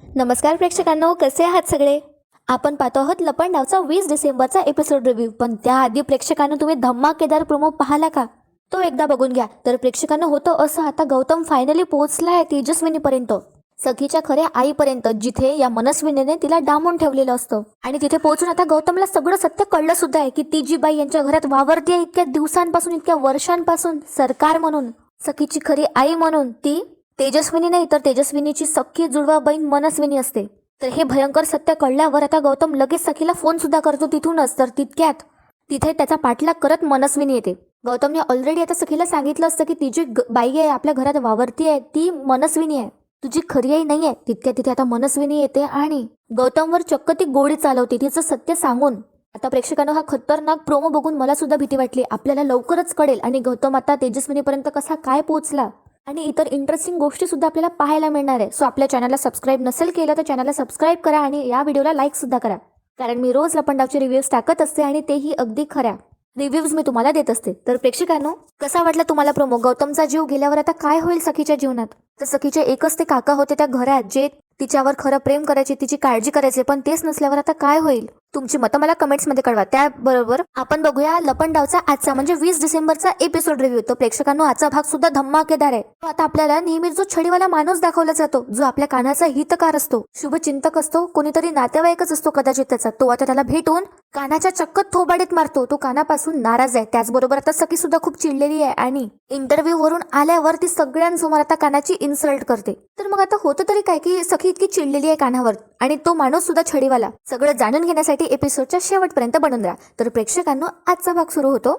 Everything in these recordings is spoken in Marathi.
नमस्कार प्रेक्षकांनो, कसे आहात सगळे? आपण पाहतो आहोत लपंडावचा 20 डिसेंबरचा एपिसोड रिव्ह्यू. पण त्याआधी प्रेक्षकांनो, तुम्ही धमाकेदार प्रोमो पाहिला का? तो एकदा बघून घ्या. तर प्रेक्षकांनो, होतं असं, आता गौतम फायनली पोहोचलाय तेजस्विनीपर्यंत, सखीच्या खऱ्या आईपर्यंत, जिथे या मनस्विनीने तिला डांबून ठेवलेलं असतं. आणि तिथे पोहोचून आता गौतमला सगळं सत्य कळलं सुद्धा आहे की ती जी बाई यांच्या घरात वावरतीये इतक्या दिवसांपासून, इतक्या वर्षांपासून, सरकार म्हणून, सखीची खरी आई म्हणून, ती तेजस्विनी नाही तर तेजस्विनीची सख्खी जुळवा बहीण मनस्विनी असते. तर हे भयंकर सत्य कळल्यावर आता गौतम लगेच सखीला फोन सुद्धा करतो तिथूनच. तर तितक्यात तिथे त्याचा पाठलाग करत मनस्विनी येते. गौतमने ऑलरेडी आता सखीला सांगितलं असतं की ती जी बाई आहे आपल्या घरात वावरती आहे ती मनस्विनी आहे, तुझी खरी आई नाही आहे. तितक्या तिथे आता मनस्विनी येते आणि गौतमवर चक्क ती गोळी चालवते तिचं सत्य सांगून. आता प्रेक्षकांनो, हा खतरनाक प्रोमो बघून मला सुद्धा भीती वाटली. आपल्याला लवकरच कळेल आणि गौतम आता तेजस्विनीपर्यंत कसा काय पोहोचला आणि इतर इंटरेस्टिंग गोष्टी सुद्धा आपल्याला पाहायला मिळणार आहे. सो आपल्या चॅनलला सबस्क्राईब नसेल केलं तर चॅनलला सबस्क्राईब करा आणि या व्हिडिओला लाईक सुद्धा करा, कारण मी रोज लपंडावचे रिव्ह्यूज टाकत असते आणि तेही अगदी खऱ्या रिव्ह्यूज मी तुम्हाला देत असते. तर प्रेक्षकांनो, कसा वाटला तुम्हाला प्रोमो? गौतमचा जीव गेल्यावर आता काय होईल सखीच्या जीवनात? तर सखीचे एकच ते काका होते त्या घरात, जे तिच्यावर खरं प्रेम करायचे, तिची काळजी करायचे, पण तेच नसल्यावर आता काय होईल? तुमची मतं मला कमेंट्समध्ये कळवा. त्याबरोबर आपण बघूया लपंडावचा आजचा म्हणजे 20 डिसेंबरचा एपिसोड रिव्ह्यू. तर प्रेक्षकांनो, आजचा भाग सुद्धा धमाकेदार आहे. आता आपल्याला नेहमी जो छडीवाला माणूस दाखवला जातो, जो आपल्या कानाचा हितकार असतो, शुभचिंतक असतो, कोणीतरी नातेवाईकच असतो कदाचित त्याचा, तो आता त्याला भेटून कानाच्या चक्क थोबाडीत मारतो. तो कानापासून नाराज आहे. त्याचबरोबर आता सखी सुद्धा खूप चिडलेली आहे आणि इंटरव्ह्यू वरून आल्यावर ती सगळ्यांसमोर आता कानाची इन्सल्ट करते. तर मग आता होतं तरी काय की सखी इतकी चिडलेली आहे कानावर आणि तो माणूस सुद्धा छडीवाला. सगळं जाणून घेण्यासाठी एपिसोडच्या शेवटपर्यंत बनून द्या. तर प्रेक्षकांनो, आजचा भाग सुरू होतो.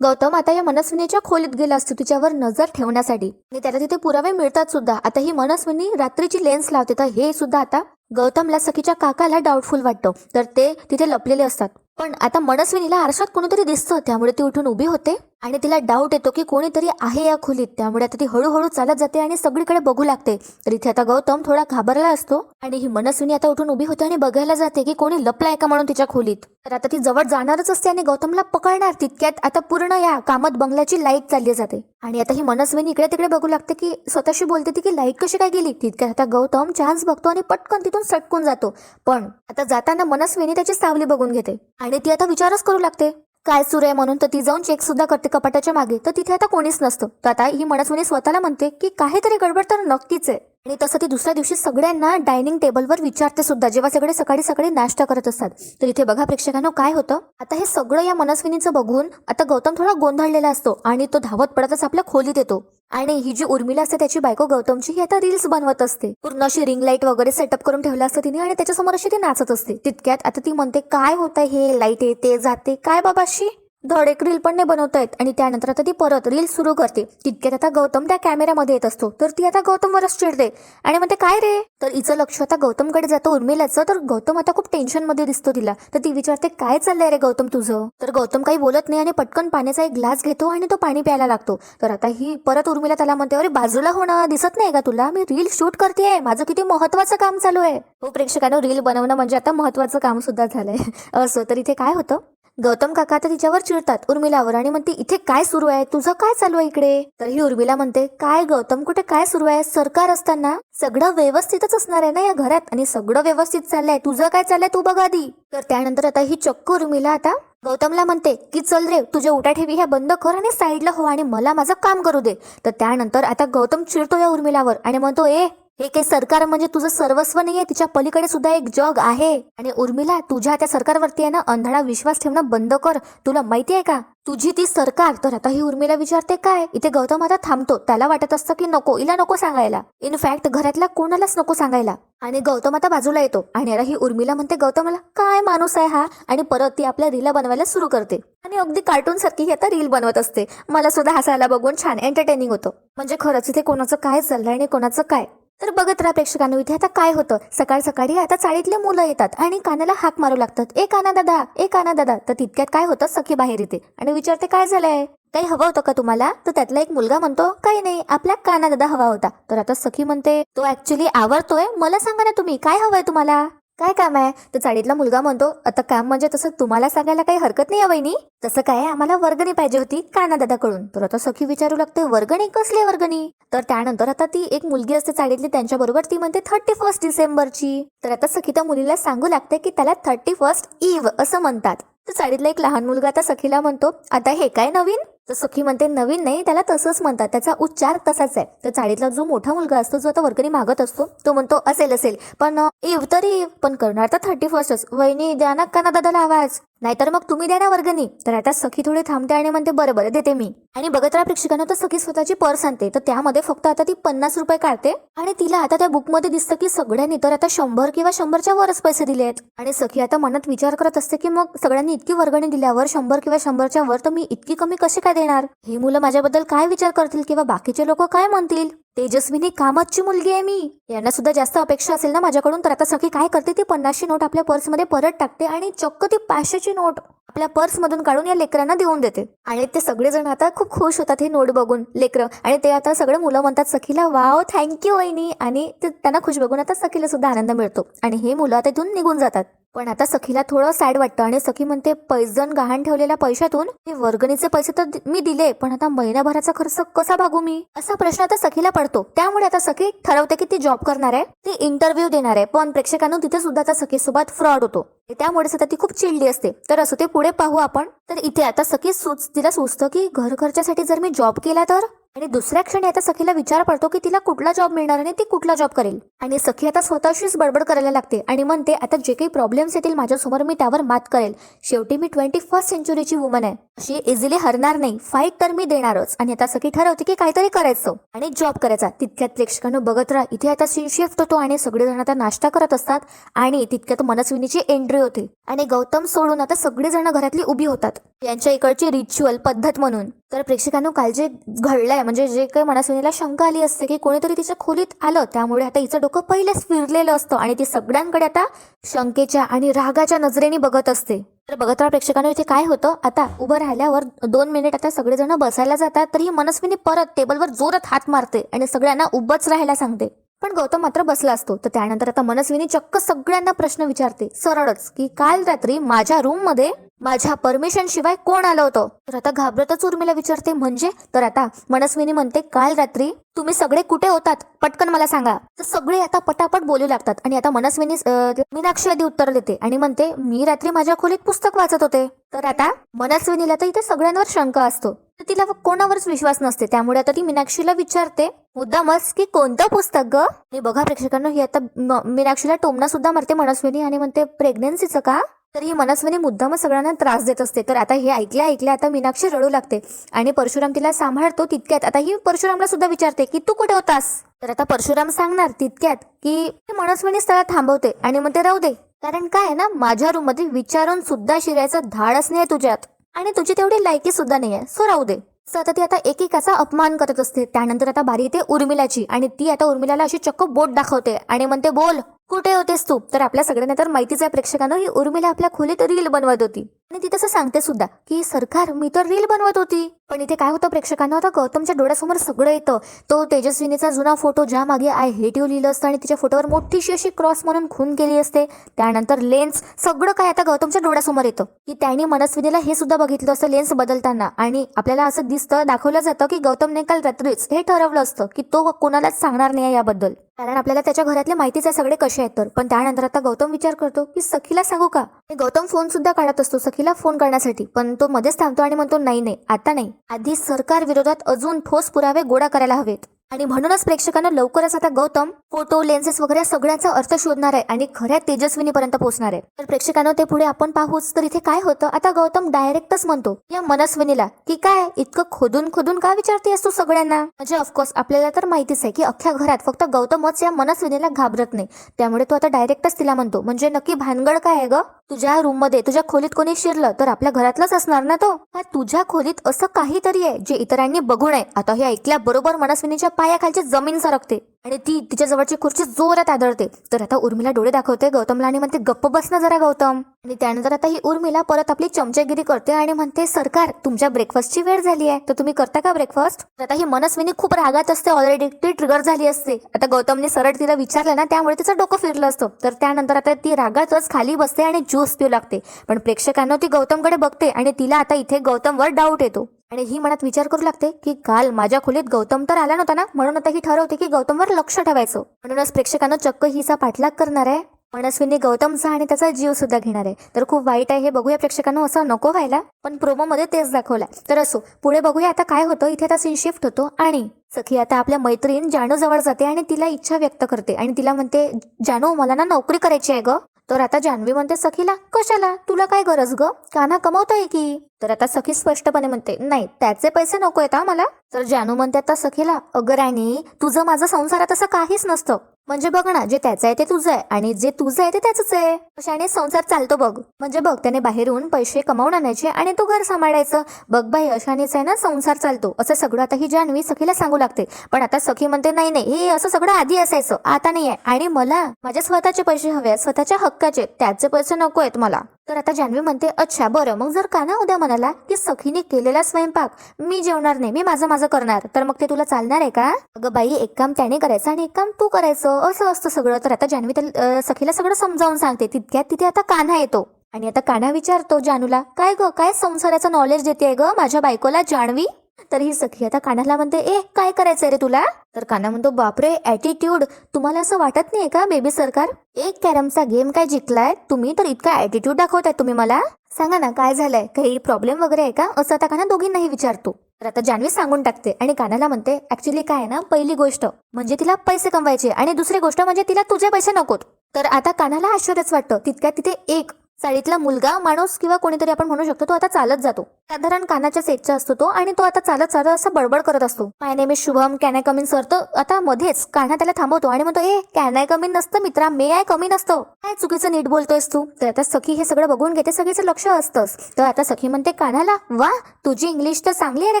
गौतम आता या मनस्विनीच्या खोलीत गेला असतो तिच्यावर नजर ठेवण्यासाठी आणि त्याला तिथे पुरावे मिळतात सुद्धा. आता ही मनस्विनी रात्रीची लेन्स लावते. तर हे सुद्धा आता गौतमला सखीच्या काकाला डाऊटफुल वाटतं. तर ते तिथे लपलेले असतात. पण आता मनस्विनीला आरशात कोणीतरी दिसतं, त्यामुळे ती उठून उभी होते आणि तिला डाऊट येतो की कोणीतरी आहे या खोलीत. त्यामुळे आता ती हळूहळू चालत जाते आणि सगळीकडे बघू लागते. तर इथे आता गौतम थोडा घाबरला असतो आणि ही मनस्विनी आता उठून उभी होते आणि बघायला जाते की कोणी लपलाय का म्हणून तिच्या खोलीत. तर आता ती जवळ जाणारच असते आणि गौतमला पकडणार. तितक्यात आता पूर्ण या कामत बंगल्याची लाईट चालली जाते आणि आता ही मनस्विनी इकडे तिकडे बघू लागते की स्वतःशी बोलते ती की लाईट कशी काय गेली. तितक्यात आता गौतम चान्स बघतो आणि पटकन तिथून सटकून जातो. पण आता जाताना मनस्विनी त्याची सावली बघून घेते आणि ती आता विचारच करू लागते काय सुरू आहे म्हणून. तर ती जाऊन चेक सुद्धा करते कपाटाच्या मागे. तर तिथे आता कोणीच नसतं. तर आता ही मनस्विनी स्वतःला म्हणते की काहीतरी गडबड तर नक्कीच आहे. आणि तसं ती दुसऱ्या दिवशी सगळ्यांना डायनिंग टेबलवर विचारते सुद्धा, जेव्हा सगळे सकाळी सकाळी नाश्ता करत असतात. तर इथे बघा प्रेक्षकांनो, काय होतं आता हे सगळं या मनस्विनीचं बघून आता गौतम थोडा गोंधळलेला असतो आणि तो धावत पडतच आपल्या खोलीत येतो. आणि ही जी उर्मिला असते त्याची बायको गौतमची, ही आता रील्स बनवत असते. पूर्ण अशी रिंग लाईट वगैरे सेटअप करून ठेवलं असतं तिने आणि त्याच्यासमोर अशी ती नाचत असते. तितक्यात आता ती म्हणते काय होतंय हे, लाईट येते जाते काय बाबाशी, धड एक रील पण नाही बनवता येत. आणि त्यानंतर आता ती परत रील सुरू करते. तितक्यात आता गौतम त्या कॅमेऱ्यामध्ये येत असतो. तर ती आता गौतमवरच चिडते आणि म्हणते काय रे. तर हिचं लक्ष आता गौतमकडे जातं, उर्मिलाचं. तर गौतम आता खूप टेन्शन मध्ये दिसतो तिला. तर ती विचारते काय चाललंय रे गौतम तुझं. तर गौतम काही बोलत नाही आणि पटकन पाण्याचा एक ग्लास घेतो आणि तो पाणी प्यायला लागतो. तर आता ही परत उर्मिला त्याला म्हणते अरे बाजूला होणं दिसत नाही का तुला, मी रील शूट करतेय, माझं किती महत्वाचं काम चालू आहे. हो प्रेक्षकांनो, रील बनवणं म्हणजे आता महत्वाचं काम सुद्धा झालंय असं. तर इथे काय होतं, गौतम काका आता तिच्यावर चिडतात उर्मिलावर आणि म्हणते इथे काय सुरू आहे, तुझं काय चालू आहे इकडे. तर ही उर्मिला म्हणते काय गौतम, कुठे काय सुरू आहे, सरकार असताना सगळं व्यवस्थितच असणार आहे ना या घरात आणि सगळं व्यवस्थित चाललंय, तुझं काय चाललंय तू बघ आधी. तर त्यानंतर आता ही चक्क उर्मिला आता गौतमला म्हणते की चल रे, तुझ्या उठाठेवी ह्या बंद कर आणि साईडला हो आणि मला माझं काम करू दे. तर त्यानंतर आता गौतम चिडतो या उर्मिलावर आणि म्हणतो हे काही सरकार म्हणजे तुझं सर्वस्व नाहीये, तिच्या पलीकडे सुद्धा एक जग आहे. आणि उर्मिला, तुझ्या त्या सरकारवरती आहे ना अंधळा विश्वास ठेवणं बंद कर, तुला माहिती आहे का तुझी ती सरकार. तर आता ही उर्मिला विचारते काय. इथे गौतम आता थांबतो. त्याला वाटत असतं की नको, हिला नको सांगायला, इनफॅक्ट घरातल्या कोणालाच नको सांगायला. आणि गौतम आता बाजूला येतो आणि आता ही उर्मिला म्हणते गौतमला काय माणूस आहे हा, आणि परत ती आपल्या रील बनवायला सुरू करते आणि अगदी कार्टून सारखी ही आता रील बनवत असते. मला सुद्धा हसायला बघून छान एंटरटेनिंग होतं. म्हणजे खरंच इथे कोणाचं काय चाललंय आणि कोणाचं काय. तर बघत राहा प्रेक्षकांनो, इथे आता काय होतं, सकाळ सकाळी आता चाळीतले मुलं येतात आणि कानाला हाक मारू लागतात, ए काना दादा, ए काना दादा. तर तितक्यात काय होतं, सखी बाहेर येते आणि विचारते काय झालंय, काही हवं होतं का तुम्हाला. तर त्यातला एक मुलगा म्हणतो काही नाही, आपल्या काना दादा हवा होता. तर आता सखी म्हणते तो ऍक्च्युली आवडतोय, मला सांगा ना तुम्ही काय हवंय तुम्हाला. काय काम आहे? तर चाळीतला मुलगा म्हणतो, आता काम म्हणजे तसं तुम्हाला सांगायला काही हरकत नाही वहिनी. तसं काय आम्हाला वर्गणी पाहिजे होती काना दादाकडून. तर आता सखी विचारू लागते, वर्गणी कसली वर्गणी? तर त्यानंतर आता ती एक मुलगी असते चाळीतली त्यांच्याबरोबर, ती म्हणते 31 डिसेंबरची. तर आता सखी त्या मुलीला सांगू लागते की त्याला 31 ईव असं म्हणतात. तर चाळीतला एक लहान मुलगा आता सखीला म्हणतो, आता हे काय नवीन? तर सखी म्हणते, नवीन नाही, त्याला तसंच म्हणतात, त्याचा उच्चार तसाच आहे. तर चाळीतला जो मोठा मुलगा असतो जो आता वर्गणी मागत असतो तो म्हणतो, असेल पण ईव तरी ईव, पण करणार तर 31च. वहिनी द्या ना काना दादाला आवाज, नाहीतर मग तुम्ही द्या ना वर्गणी. तर आता सखी थोडी थांबते आणि म्हणते, बरं बरं देते मी. आणि बघत राहा प्रेक्षकांना, तर सखी स्वतःची पर्स आणते. तर त्यामध्ये फक्त आता ती 50 रुपये काढते आणि तिला आता त्या बुकमध्ये दिसतं की सगळ्यांनी तर आता 100 किंवा 100च्या वरच पैसे दिले आहेत. आणि सखी आता मनात विचार करत असते की मग सगळ्यांनी इतकी वर्गणी दिल्यावर 100 किंवा 100च्या वर तर मी इतकी कमी कशी काय देणार? ही मुलं माझ्याबद्दल काय विचार करतील किंवा बाकीचे लोक काय म्हणतील? तेजस्विनी कामतची मुलगी आहे मी, यांना सुद्धा जास्त अपेक्षा असेल ना माझ्याकडून. तर आता सखी काय करते, ती 50ची नोट आपल्या पर्समध्ये परत टाकते आणि चक्क ती 500ची नोट आपल्या पर्समधून काढून या लेकरांना देऊन देते. आणि ते सगळेजण आता खूप खुश होतात हे नोट बघून, लेकरं. आणि ते आता सगळे मुलं म्हणतात सखीला, वाव थँक्यू वहिनी. आणि त्यांना खुश बघून आता सखीला सुद्धा आनंद मिळतो आणि हे मुलं आता इथून निघून जातात. पण आता सखीला थोडं सॅड वाटतं आणि सखी म्हणते, पैजण गहाण ठेवलेल्या पैशातून हे वर्गणीचे पैसे तर मी दिले, पण आता महिनाभराचा खर्च कसा भागू मी, असा प्रश्न आता सखीला पडतो. त्यामुळे आता सखी ठरवते की ती जॉब करणार आहे, ती इंटरव्ह्यू देणार आहे. पण प्रेक्षकांनो तिथे सुद्धा आता सखीसोबत फ्रॉड होतो. त्यामुळेच आता ती खूप चिडली असते. तर असं ते पुढे पाहू आपण. तर इथे आता सखी तिला सुचतं की घर खर्चासाठी जर मी जॉब केला तर. आणि दुसऱ्या क्षणी आता सखीला विचार पडतो की तिला कुठला जॉब मिळणार आणि ती कुठला जॉब करेल. आणि सखी आता स्वतःशीच बडबड करायला लागते आणि म्हणते, आता जे काही प्रॉब्लेम्स येतील माझ्यासमोर मी त्यावर मात करेल. शेवटी मी 21st सेंचुरीची वुमन आहे, अशी इझिली हरणार नाही. फाईट तर मी देणारच. आणि आता सखी ठरवते की काहीतरी करायचं आणि जॉब करायचा. तितक्यात प्रेक्षकांना बघत राहा, इथे आता सीन शिफ्ट होतो आणि सगळेजण आता नाश्ता करत असतात. आणि तितक्यात मनस्विनीची एंट्री होते आणि गौतम सोडून आता सगळेजण घरातली उभी होतात, यांच्या इकडची रिच्युअल पद्धत म्हणून. तर प्रेक्षकांनो काल जे घडलंय, म्हणजे जे काही मनस्विनीला शंका आली असते की कोणीतरी तिच्या खोलीत आलं, त्यामुळे आता हिचं डोकं पहिलेच फिरलेलं असतं आणि ती सगळ्यांकडे आता शंकेच्या आणि रागाच्या नजरेने बघत असते. तर बघत राहा प्रेक्षकांनो, इथे काय होतं, आता उभं राहिल्यावर 2 मिनिट आता सगळेजण बसायला जातात. तर ही मनस्विनी परत टेबलवर जोरात हात मारते आणि सगळ्यांना उभंच राहायला सांगते. पण गौतम मात्र बसला असतो. तर त्यानंतर आता मनस्विनी चक्क सगळ्यांना प्रश्न विचारते सरळच, की काल रात्री माझ्या रूम मध्ये माझ्या परमिशन शिवाय कोण आलं होतं? तर आता घाबरतच उर्मिला विचारते, म्हणजे? तर आता मनस्विनी म्हणते, काल रात्री तुम्ही सगळे कुठे होतात, पटकन मला सांगा. तर सगळे आता पटापट बोलू लागतात. आणि आता मनस्विनी मीनाक्षी आधी उत्तर देते आणि म्हणते, मी रात्री माझ्या खोलीत पुस्तक वाचत होते. तर आता मनस्विनीला तर इथे सगळ्यांवर शंका असतो, तर तिला कोणावरच विश्वास नसते. त्यामुळे आता ती मीनाक्षीला विचारते मुद्दामच, की कोणतं पुस्तक ग? आणि बघा प्रेक्षकांनो, ही आता मीनाक्षीला टोमणा सुद्धा मारते मनस्विनी आणि म्हणते, प्रेग्नन्सीचं का? तर ही मनस्विनी मुद्दामच सगळ्यांना त्रास देत असते. तर आता हे ऐकल्या आता मीनाक्षी रडू लागते आणि परशुराम तिला सांभाळतो. तितक्यात आता ही परशुरामला सुद्धा विचारते की तू कुठे होतास? तर आता परशुराम सांगणार तितक्यात की मनस्विनी त्याला थांबवते आणि म्हणते, राहू दे, कारण काय आहे ना, माझ्या रूम मध्ये विचारून सुद्धा शिरायचं धाडच नाही तुझ्यात आणि तुझी तेवढी लायकी सुद्धा नाहीये, सो राहू दे. आता ती आता एकेकाचा अपमान करत असते. त्यानंतर आता बारी येते उर्मिलाची आणि ती आता उर्मिलाला अशी चक्क बोट दाखवते आणि म्हणते, बोल कुठे होतेस तू? तर आपल्या सगळ्यांना तर माहितीच आहे प्रेक्षकांनो, ही उर्मिला आपल्या खोलीत रील बनवत होती आणि ती तसं सांगते सुद्धा की सरकार मी तर रील बनवत होती. पण इथे काय होतं प्रेक्षकांना, आता गौतमच्या डोळ्यासमोर सगळं येतं. तो तेजस्विनीचा जुना फोटो ज्या मागे आय हेट यू लिहिलं असतं आणि तिच्या फोटोवर मोठीशी अशी क्रॉस म्हणून खून केली असते. त्यानंतर लेन्स, सगळं काय आता गौतमच्या डोळ्यासमोर येतं की त्यांनी मनस्विनीला हे सुद्धा बघितलं असतं लेन्स बदलताना. आणि आपल्याला असं दिसतं, दाखवलं जातं की गौतमने काल रात्रीच हे ठरवलं असतं की तो कोणालाच सांगणार नाही याबद्दल, कारण आपल्याला त्याच्या घरातले माहितीच आहे सगळे कसे आहेत. तर पण त्यानंतर आता गौतम विचार करतो की सखीला सांगू का? गौतम फोन सुद्धा काढत असतो सखीला फोन करण्यासाठी, पण तो मध्येच थांबतो आणि म्हणतो, नाही आता नाही, आधी सरकार विरोधात अजून ठोस पुरावे गोळा करायला हवेत. आणि म्हणूनच प्रेक्षकांना लवकरच आता गौतम फोटो लेन्सेस वगैरे सगळ्याचा अर्थ शोधणार आहे आणि खऱ्या तेजस्विनीपर्यंत पोहोचणार आहे. तर प्रेक्षकांना ते पुढे आपण पाहूच. तर इथे काय होतं, आता गौतम डायरेक्टच म्हणतो या मनस्विनीला की काय इतकं खोदून का विचारतेस तू सगळ्यांना? म्हणजे ऑफकोर्स आपल्याला तर माहितीच आहे की अख्ख्या घरात फक्त गौतमच या मनस्विनीला घाबरत नाही. त्यामुळे तो आता डायरेक्टच तिला म्हणतो, म्हणजे नक्की भानगड काय आहे ग? तुझ्या रूम मध्ये तुझ्या खोलीत कोणी शिरलं तर आपल्या घरातलंच असणार ना तो? तुझ्या खोलीत असं काहीतरी आहे जे इतरांनी बघू नये. आता हे ऐकल्याबरोबर मनस्विनीच्या पायाखालची जमीन सरकते आणि ती तिच्या जवळची खुर्ची जोरात आदळते. तर आता उर्मिला डोळे दाखवते गौतमला आणि म्हणते गप्प बस ना जरा गौतम. आणि त्यानंतर आता ही उर्मिला परत आपली चमचागिरी करते आणि म्हणते सरकार तुमच्या ब्रेकफास्टची वेळ झाली आहे, तर तुम्ही करता का ब्रेकफास्ट. तर आता ही मनस्विनी खूप रागात असते, ऑलरेडी ती ट्रिगर झाली असते. आता गौतमने सरळ तिला विचारलं ना, त्यामुळे तिचं डोकं फिरलं असतं. तर त्यानंतर आता ती रागातच खाली बसते आणि ज्यूस पिऊ लागते. पण प्रेक्षकांना ती गौतमकडे बघते आणि तिला आता इथे गौतमवर डाऊट येतो आणि ही मनात विचार करू लागते की काल माझ्या खोलीत गौतम तर आला नव्हता ना, म्हणून आता ही ठरवते की गौतमवर लक्ष ठेवायचं. म्हणूनच प्रेक्षकांना चक्क हिचा पाठलाग करणार आहे. मनस्विनी गौतमचा आणि त्याचा जीव सुद्धा घेणार आहे. तर खूप वाईट आहे हे बघूया प्रेक्षकांना, असं नको व्हायला, पण प्रोमोमध्ये तेच दाखवलंय. तर असो, पुढे बघूया आता काय होतं. इथे आता सीन शिफ्ट होतो आणि सखी आता आपल्या मैत्रीण जानू जवळ जाते आणि तिला इच्छा व्यक्त करते आणि तिला म्हणते जानू मला ना नोकरी करायची आहे ग. तर आता जान्हवी म्हणते सखीला कशाला, तुला काय गरज ग, कान्हा कमवतोय की. तर आता सखी स्पष्टपणे म्हणते नाही त्याचे पैसे नको आहेत मला. तर जानू म्हणते आता सखीला अगं राणी तुझं माझं संसारात असं काहीच नसतं. म्हणजे बघ ना, जे त्याचं आहे ते तुझं आहे आणि जे तुझं आहे ते त्याचंच आहे. अशाने संसार चालतो बघ. म्हणजे बघ त्याने बाहेरून पैसे कमावून आणायचे आणि तू घर सांभाळायचं. बघ बाई अशानेच आहे ना संसार चालतो. असं सगळं आता ही जान्हवी सखीला सांगू लागते. पण आता सखी म्हणते नाही नाही हे असं सगळं आधी असायचं, आता नाही आहे आणि मला माझे स्वतःचे पैसे हवे आहेत, स्वतःच्या हक्काचे, त्याचे पैसे नको आहेत मला. तर आता जान्हवी म्हणते अच्छा बरं, मग जर कान्हा उद्या म्हणाला की सखीने केलेला स्वयंपाक मी जेवणार नाही, मी माझं करणार, तर मग ते तुला चालणार आहे का. अगं बाई एक काम त्याने करायचं आणि एक काम तू करायचं, असं असतं सगळं. तर आता जान्हवी सखीला सगळं समजावून सांगते. तितक्यात तिथे आता कान्हा येतो आणि आता कान्हा विचारतो जानूला काय ग काय संसाराचं नॉलेज देते ग माझ्या बायकोला जान्हवी. तर ही सखी आता कान्हाला म्हणते ए काय करायचंय रे तुला. तर कान्हा म्हणतो बापरे ऍटिट्यूड, तुम्हाला असं वाटत नाही का बेबी सरकार, एक कॅरमचा गेम काय जिंकलाय तुम्ही तर इतका ऍटिट्यूड दाखवताय तुम्ही मला, सांगा ना काय झालंय, काही प्रॉब्लेम वगैरे आहे का, असं आता कान्हा दोघींनाही विचारतो. तर आता जान्हवी सांगून टाकते आणि कान्हाला म्हणते ऍक्च्युली काय ना, पहिली गोष्ट म्हणजे तिला पैसे कमवायचे आणि दुसरी गोष्ट म्हणजे तिला तुझे पैसे नकोत. तर आता कान्हाला आश्चर्यच वाटतं. तितक्यात तिथे एक चाळीतला मुलगा माणूस किंवा कोणीतरी आपण म्हणू शकतो, तो आता चालत जातो. साधारण कानाच्या सेटचा असतो तो आणि तो आता चालत चालत असं बडबड करत असतो. My name is Shubham, can I come in sir. तर आता मध्येच कान्हा त्याला थांबवतो आणि म्हणतो ए कॅन आय कम इन नसतं मित्रा, मे आय कमी नसतं, काय चुकीचं नीट बोलतोयस तू. तर आता सखी हे सगळं बघून घेते, सगळीचं लक्ष असतंच. तर आता सखी म्हणते कान्हाला वा तुझी इंग्लिश तर चांगली आहे रे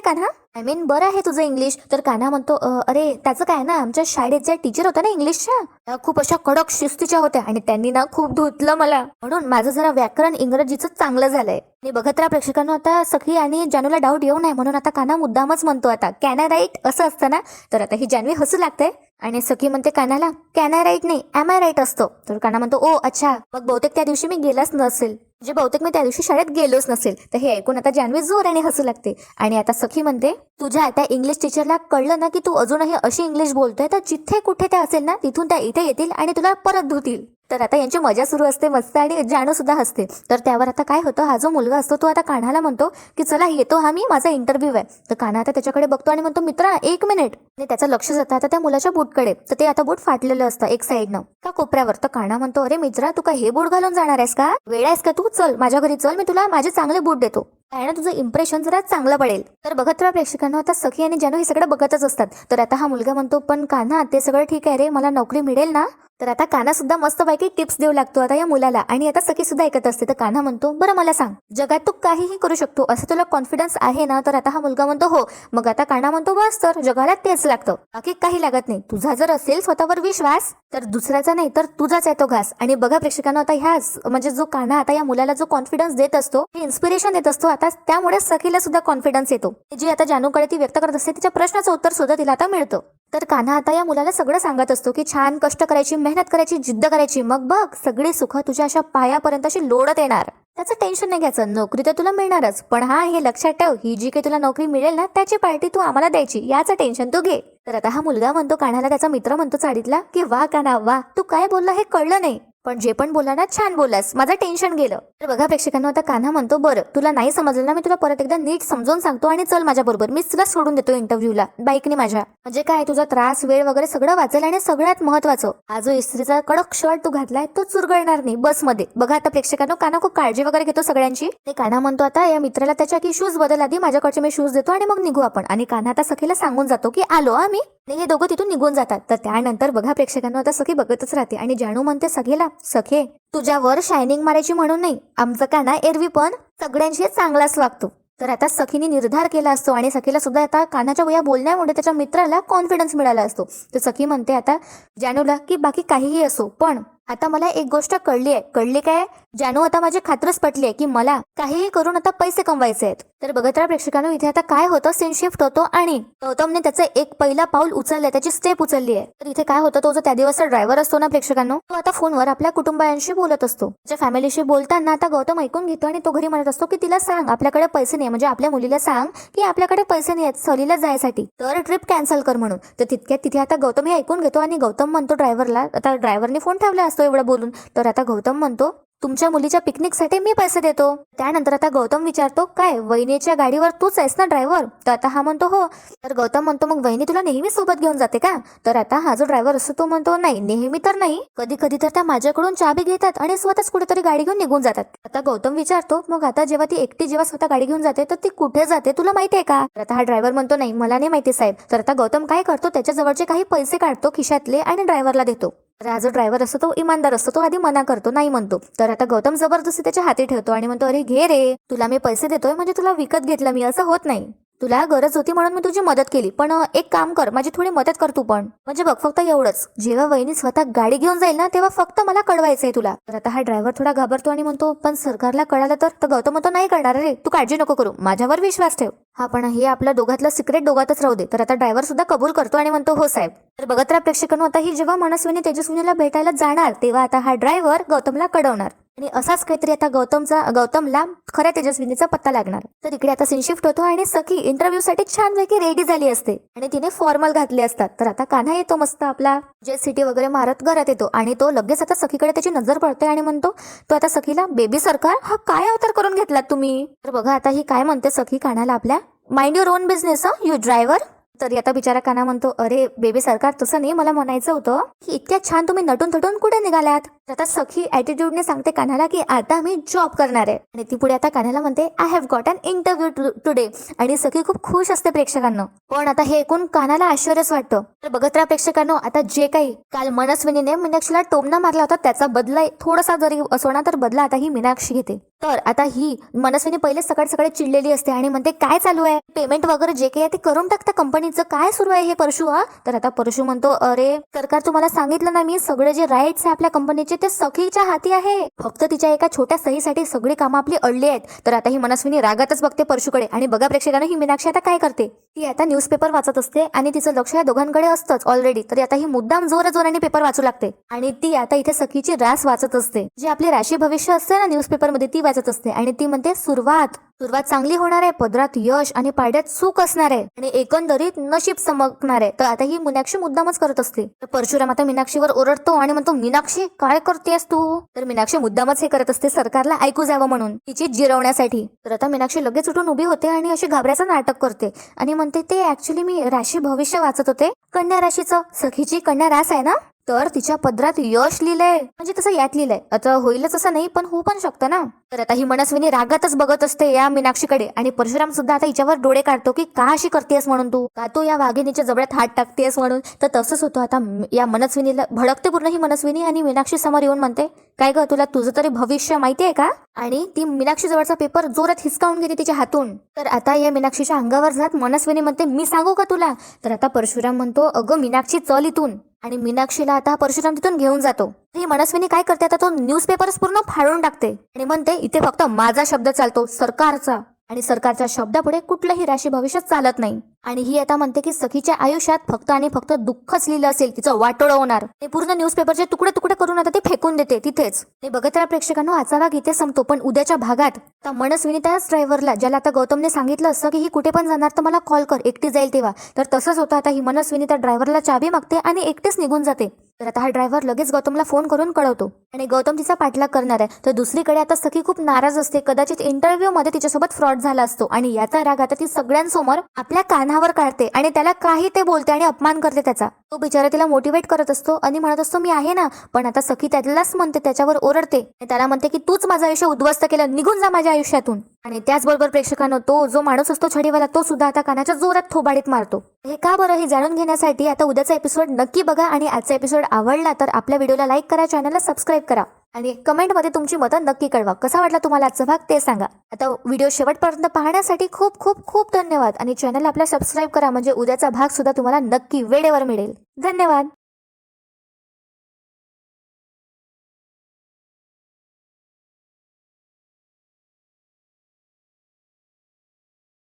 कान्हा, आय मीन बरं आहे तुझं इंग्लिश. तर कान्हा म्हणतो अरे त्याचं काय ना, आमच्या शाळेत ज्या टीचर होत्या ना इंग्लिशच्या त्या खूप अशा कडक शिस्तीच्या होत्या आणि त्यांनी ना खूप धुतलं मला, म्हणून माझं जरा व्याकरण इंग्रजीचं चांगलं झालंय. आणि बघत राहा प्रेक्षकांना, आता सखी आणि जानूला डाऊट येऊ नये म्हणून आता कान्हा मुद्दामच म्हणतो आता कॅन आय राईट असं असतं ना. तर आता ही जान्हवी हसू लागते आणि सखी म्हणते कान्हाला कॅन आय राईट नाही एम आय राईट असतो. तर कान्हा म्हणतो ओ अच्छा, मग बहुतेक त्या दिवशी मी गेलाच नसेल, म्हणजे बहुतेक मी त्या दिवशी शाळेत गेलोच नसेल. तर हे ऐकून आता जान्हवी जोराने हसू लागते आणि आता सखी म्हणते तुझ्या आता इंग्लिश टीचरला कळलं ना की तू अजूनही अशी इंग्लिश बोलतोय, तर जिथे कुठे त्या असेल ना तिथून त्या इथे येतील आणि तुला परत धुतील. तर आता यांची मजा सुरू असते मस्त आणि जानू सुद्धा हसते. तर त्यावर आता काय होतं, हा जो मुलगा असतो तो आता कान्हाला म्हणतो की चला येतो हा मी, माझा इंटरव्ह्यू आहे. तर कान्हा आता त्याच्याकडे बघतो आणि म्हणतो मित्रा एक मिनिट. आणि त्याचं लक्ष जातं आता त्या मुलाच्या बूटकडे. तर ते आता बूट फाटलेलं असतं एक साईडनं का कोपऱ्यावर. तर कान्हा म्हणतो अरे मित्रा तू काय हे बूट घालून जाणार आहेस का, वेळ आहेस का तू, चल माझ्या घरी चल, मी तुला माझे चांगले बूट देतो, काय ना तुझं इम्प्रेशन जरा चांगलं पडेल. तर बघत राहा प्रेक्षकांना, आता सखी आणि जानू हे सगळं बघतच असतात. तर आता हा मुलगा म्हणतो पण कान्हा ते सगळं ठीक आहे रे, मला नोकरी मिळेल ना. तर आता कान्हा सुद्धा मस्तपैकी टिप्स देऊ लागतो आता या मुलाला आणि आता सखी सुद्धा ऐकत असते. तर कान्हा म्हणतो बरं मला सांग, जगात तू काहीही करू शकतो असं तुला कॉन्फिडन्स आहे ना. तर आता हा मुलगा म्हणतो हो. मग आता कान्हा म्हणतो बस तर जगाला तेच लागतं, बाकी काही लागत नाही, तुझा जर असेल स्वतःवर विश्वास तर दुसऱ्याचा नाही तर तुझाच आहे तो घास. आणि बघा प्रेक्षकांना, आता ह्याच म्हणजे जो कान्हा आता या मुलाला जो कॉन्फिडन्स देत असतो, इन्स्पिरेशन देत असतो, आता त्यामुळे सखीला सुद्धा कॉन्फिडन्स येतो. जी आता जानूकडे ती व्यक्त करत असते तिच्या प्रश्नाचं उत्तर सुद्धा तिला आता मिळतं. तर कान्हा आता या मुलाला सगळं सांगत असतो की छान कष्ट करायची, मेहनत करायची, जिद्द करायची, मग बघ सगळी सुख तुझ्या अशा पायापर्यंत अशी लोळत येणार, त्याचं टेन्शन नाही घ्यायचं, नोकरी तर तुला मिळणारच, पण हा हे लक्षात ठेव ही जी काही तुला नोकरी मिळेल ना त्याची पार्टी तू आम्हाला द्यायची, याचं टेन्शन तू घे. तर आता हा मुलगा म्हणतो कान्हाला, त्याचा मित्र म्हणतो चाळीतला की वा कान्हा वा, तू काय बोलला हे कळलं नाही, पण जे पण बोला ना छान बोललास, माझं टेन्शन गेलं. तर बघा प्रेक्षकांना, आता कान्हा म्हणतो बरं तुला नाही समजलं ना, मी तुला परत एकदा नीट समजावून सांगतो आणि चल माझ्या बरोबर, मी तुला सोडून देतो इंटरव्ह्यूला बाईकने माझ्या, म्हणजे काय तुझा त्रास वेळ वगैरे सगळं वाचेल आणि सगळ्यात महत्वाचं हा जो इस्त्रीचा कडक शर्ट तू घातलाय तो चुरगळणार नाही बसमध्ये. बघा आता प्रेक्षकांनो, कान्हा खूप काळजी वगैरे घेतो सगळ्यांची. ते कान्हा म्हणतो आता या मित्राला त्याच्या की शूज बदल आधी, माझ्याकडचे मी शूज देतो आणि मग निघू आपण. आणि कान्हा आता सखीला सांगून जातो की आलो आम्ही, हे दोघं तिथून निघून जातात. तर त्यानंतर बघा प्रेक्षकांना, आता सखी बघतच राहते आणि जानू म्हणते सखीला सखे तुझ्यावर शायनिंग मारायची म्हणून नाही, आमचं कान्हा एरवी पण सगळ्यांशी चांगलाच वागतो, तर आता सखीने निर्धार केला असतो आणि सखीला सुद्धा आता कानाच्या या बोलण्यामुळे त्याच्या मित्राला कॉन्फिडन्स मिळाला असतो. तर सखी म्हणते आता जानूला की बाकी काहीही असो, पण आता मला एक गोष्ट कळली काय जानू, आता माझी खात्रच पटली आहे की मला काहीही करून आता पैसे कमवायचे आहेत. तर बघत राहा प्रेक्षकांनो, इथे आता काय होतं, सीन शिफ्ट होतो आणि गौतमने त्याचं एक पहिला पाऊल उचललंय, त्याची स्टेप उचलली आहे. तर इथे काय होतं, तो जो त्या दिवसचा ड्रायव्हर असतो ना प्रेक्षकांनो, तो आता फोनवर आपल्या कुटुंबायांशी बोलत असतो. त्याच्या फॅमिलीशी बोलताना आता गौतम ऐकून घेतो आणि तो घरी म्हणत असतो की तिला सांग आपल्याकडे पैसे नाही, म्हणजे आपल्या मुलीला सांग की आपल्याकडे पैसे नाही आहेत सहलीला जायसाठी, तर ट्रिप कॅन्सल कर म्हणून. तर तितक्यात तिथे आता गौतम हे ऐकून घेतो आणि गौतम म्हणतो ड्रायव्हरला, आता ड्रायव्हरने फोन ठेवला असतो एवढं बोलून, तर आता गौतम म्हणतो तुमच्या मुलीच्या पिकनिकसाठी मी पैसे देतो. त्यानंतर आता गौतम विचारतो काय वहिनीच्या गाडीवर तूच आहेस ना ड्रायव्हर? तर आता हा म्हणतो हो. तर गौतम म्हणतो मग वहिनी तुला नेहमी सोबत घेऊन जाते का? तर आता हा जो ड्रायव्हर असतो तो म्हणतो नाही नेहमी तर नाही, कधी कधी तर त्या माझ्याकडून चाबी घेतात आणि स्वतःच कुठेतरी गाडी घेऊन निघून जातात. आता गौतम विचारतो मग आता जेव्हा ती एकटी जेव्हा स्वतः गाडी घेऊन जाते तर ती कुठे जाते तुला माहिती आहे का? तर आता हा ड्रायव्हर म्हणतो नाही मला नाही माहिती साहेब. तर आता गौतम काय करतो, त्याच्या जवळचे काही पैसे काढतो खिशातले आणि ड्रायव्हरला देतो. तर हा जो ड्रायव्हर असतो तो इमानदार असतो, तो आधी मना करतो, नाही म्हणतो. तर आता गौतम जबरदस्ती त्याच्या हाती ठेवतो आणि म्हणतो अरे घे रे, तुला मी पैसे देतोय म्हणजे तुला विकत घेतलं मी, असं होत नाही. तुला गरज होती म्हणून मी तुझी मदत केली, पण एक काम कर माझी थोडी मदत कर तू पण. म्हणजे बघ फक्त एवढंच, जेव्हा वहिनी स्वतः गाडी घेऊन जाईल ना तेव्हा फक्त मला कळवायचंय तुला. तर आता हा ड्रायव्हर थोडा घाबरतो आणि म्हणतो पण सरकारला कळालं तर गौतम म्हणतो नाही कळणार रे, तू काळजी नको करू, माझ्यावर विश्वास ठेव. हा पण हे आपल्या दोघातलं सिक्रेट दोघातच राहू दे. तर आता ड्रायव्हर सुद्धा कबूल करतो आणि म्हणतो हो साहेब. तर बघत राहा प्रेक्षकांनो, आता ही जेव्हा मनस्विनी तेजस्विनीला भेटायला जाणार तेव्हा आता हा ड्रायव्हर गौतमला कळवणार आणि असाच काहीतरी आता गौतमला खऱ्या तेजस्विनीचा पत्ता लागणार. तर इकडे आता सीन शिफ्ट होतो आणि सखी इंटरव्ह्यू साठी छानपैकी रेडी झाली असते आणि तिने फॉर्मल घातले असतात. तर आता कान्हा येतो मस्त आपला जे सिटी वगैरे मारत घरात येतो आणि तो लगेच आता सखीकडे त्याची नजर पडते आणि म्हणतो तो आता सखीला बेबी सरकार हा काय अवतार करून घेतलात तुम्ही? तर बघा आता ही काय म्हणते सखी कान्हाला आपल्या, mind your on business you driver. तर आता बिचारा कान्हा म्हणतो अरे बेबी सरकार तसं नाही, मला म्हणायचं होतं की इतक्या छान तुम्ही नटून थटून कुठे निघालात? तर आता सखी ऍटिट्यूडने सांगते कान्हाला की आता मी जॉब करणार आहे आणि ती पुढे आता कान्हाला म्हणते I have got an interview today आणि सखी खूप खुश असते प्रेक्षकांना. पण आता हे ऐकून कान्हाला आश्चर्यच वाटतं. तर बघत राहा प्रेक्षकांनो, आता जे काही काल मनस्विनीने मीनाक्षीला टोमणा मारला होता त्याचा बदला थोडासा जरी असो ना तर बदला आता ही मीनाक्षी घेते. तर आता ही मनस्विनी पहिले सकाळ सकाळी चिडलेली असते आणि म्हणते काय चालू आहे, पेमेंट वगैरे जे काही आहे ते करून टाकता कंपनीचं, काय सुरू आहे हे परशु? हा तर आता परशु म्हणतो अरे सरकार तुम्हाला सांगितलं ना मी, सगळे जे राईट्स आहे आपल्या कंपनीचे ते सखीच्या हाती आहे, फक्त तिच्या एका छोट्या सहीसाठी सगळी कामं आपली अडली आहेत. तर आता ही मनस्विनी रागातच बघते परशुकडे आणि बघा प्रेक्षकांना ही मीनाक्षी आता काय करते, ती आता न्यूजपेपर वाचत असते आणि तिचं लक्ष या दोघांकडे असतंच ऑलरेडी. तरी आता ही मुद्दाम जोराने पेपर वाचू लागते आणि ती आता इथे सखीची रास वाचत असते, जी आपली राशी भविष्य असते ना न्यूजपेपर मध्ये ती वाचत असते आणि ती म्हणते सुरुवात चांगली होणार आहे, पदरात यश आणि पाड्यात सुख असणार आहे आणि एकंदरीत नशीब चमकणार आहे. तर आता ही मीनाक्षी मुद्दामच करत असते. तर परशुराम आता मीनाक्षीवर ओरडतो आणि म्हणतो मीनाक्षी काय करतेस तू? तर मीनाक्षी मुद्दामच हे करत असते सरकारला ऐकू जावं म्हणून, तिची जिरवण्यासाठी. तर आता मीनाक्षी लगेच उठून उभी होते आणि अशी घाबरायचं नाटक करते आणि म्हणते ते ऍक्च्युली मी राशी भविष्य वाचत होते, कन्या राशीचं. सखीची कन्या रास आहे ना, तर तिच्या पदरात यश लिहिलंय, म्हणजे तसं यात लिहिलंय. आता होईलच असं नाही पण होऊ पण शकतं ना. तर आता ही मनस्विनी रागातच बघत असते या मीनाक्षीकडे आणि परशुराम सुद्धा आता हिच्यावर डोळे काढतो की का अशी करतेस म्हणून, तू का तू या वाघिणीच्या जबड्यात हात टाकतेस म्हणून. तर तसंच होतं आता या मनस्विनीला भडकते पूर्ण ही मनस्विनी आणि मीनाक्षी समोर येऊन म्हणते काय ग तुला तुझं तरी भविष्य माहिती आहे का? आणि ती मीनाक्षी जवळचा पेपर जोरात हिसकावून घेते तिच्या हातून. तर आता या मीनाक्षीच्या अंगावर जात मनस्विनी म्हणते मी सांगू का तुला? तर आता परशुराम म्हणतो अगं मीनाक्षी चल इथून, आणि मीनाक्षीला आता परशुराम तिथून घेऊन जातो. ही मनस्विनी काय करते आता तो न्यूजपेपर्स पूर्ण फाडून टाकते आणि म्हणते इथे फक्त माझा शब्द चालतो, सरकारचा, आणि सरकारच्या शब्दापुढे कुठलंही राशी भविष्य चालत नाही. आणि ही आता म्हणते की सखीच्या आयुष्यात फक्त आणि फक्त दुःखच लिहिलं असेल, तिचं वाटोळं होणार. ते पूर्ण न्यूजपेपरचे तुकडे तुकडे करून आता ते फेकून देते तिथेच. ते बघत राहा प्रेक्षकांनो, आजचा भाग इथे संपतो. पण उद्याच्या भागात आता मनस्विनी त्याच ड्रायव्हरला, ज्याला आता गौतमने सांगितलं असतं की ही कुठे पण जाणार तर मला कॉल कर, एकटी जाईल तेव्हा, तर तसंच होतं. आता ही मनस्विनी त्या ड्रायव्हरला चाबी मागते आणि एकटीच निघून जाते. तर आता हा ड्रायव्हर लगेच गौतमला फोन करून कळवतो आणि गौतम तिचा पाठलाग करणार आहे. तर दुसरीकडे आता सखी खूप नाराज असते, कदाचित इंटरव्ह्यू मध्ये तिच्यासोबत फ्रॉड झाला असतो आणि याचा राग आता ती सगळ्यांसमोर आपल्या कानावर काढते आणि त्याला काही ते बोलते आणि अपमान करते त्याचा. तो बिचारा तिला मोटिवेट करत असतो आणि म्हणत असतो मी आहे ना, पण आता सखी त्यालाच म्हणते, त्याच्यावर ओरडते, त्याला म्हणते की तूच माझं आयुष्य उद्ध्वस्त केलं, निघून जा माझ्या आयुष्यातून. आणि त्याचबरोबर प्रेक्षकांनो, तो जो माणूस असतो छडीवाला, तो सुद्धा आता कानाच्या जोरात थोबाडीत मारतो. हे का बरं, हे जाणून घेण्यासाठी आता उद्याचा एपिसोड नक्की बघा. आणि आजचा एपिसोड आवडला तर आपल्या व्हिडिओला लाईक करा, चॅनलला सबस्क्राईब करा आणि कमेंटमध्ये तुमची मतं नक्की कळवा. कसा वाटला तुम्हाला आजचा भाग ते सांगा. आता व्हिडिओ शेवटपर्यंत पाहण्यासाठी खूप खूप खूप धन्यवाद. आणि चॅनल आपला सबस्क्राईब करा म्हणजे उद्याचा भाग सुद्धा तुम्हाला नक्की वेळेवर मिळेल. धन्यवाद.